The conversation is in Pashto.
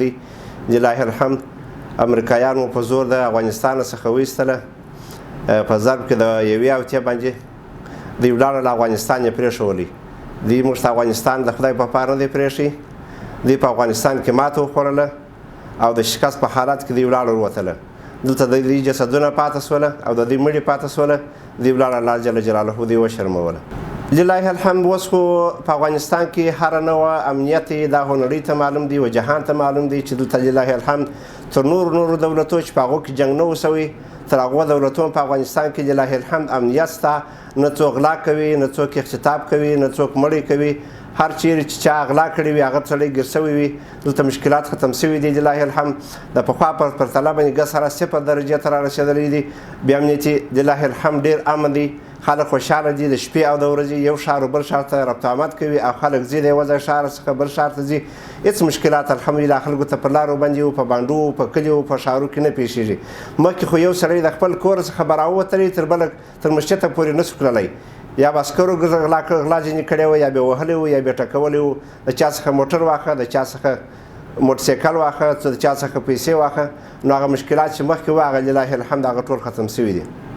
لله الحمد امریکایانو په زور د افغانستان څخه وایستله په ضرب کې د یوې اوتې باندې دوی ولاړل افغانستان یې پرېښولی دوی موږ ته افغانستان د خدای په پاره نه دی پرېښی دوی په افغانستان کې ماته وخوړله او د شکست په حالت کې دوی ولاړ وروتله دلته د دوی جسدونه پاته سوله او د دوی مړي پاته سوله دوی ولاړ الله جل جلاله دوی وشرموله لله الحمد اوس خو په افغانستان کې هر نوع امنیت دا نړۍ ته معلوم دی و جهان ته معلوم دی چې دلته لله الحمد تر نورو دولتو چې په هغو کې جنګ نه و سوی تر هغو دولتونو په افغانستان کې لله الحمد امنیت شته نه څوک غلا کوي نه څوک اختطاف کوي نه څوک مړی کوي هر چیرې چې چا غلا کړې وي هغه سړی ګیر سوی وي دلته مشکلات ختم سوي دي لله الحمد د پخوا په پرتله باندې ګز سره 0 درجې ته رارسېدلی دي بیا امنیتي لله الحمد ډېر امن دی خلک خوشحاله دي د شپې او د ورځې یو ښار بل ښار ته ربط آمد کوي او خلک ځي د یوه ځای ښار څخه بل ښار ته ځي هېڅ مشکلات الحمدلله خلکو ته په لارو باندې و په بانډو و په کلیو په ښارو کې نه پیښېږي مخکې خو یو سړی د خپل کور څخه به راووتلی تر مسجده پورې نه سو تللی یا به عسکرو غلا ځینې کړی و یا به یې وهلی و یا به یې ټکولی و د چا څخه موټر واخه د چا څخه موټرسایکل واخه د چا څخه پیسې واخه نو هغه مشکلات چې مخکې و هغه لله الحمد هغه ټول ختم سوي دي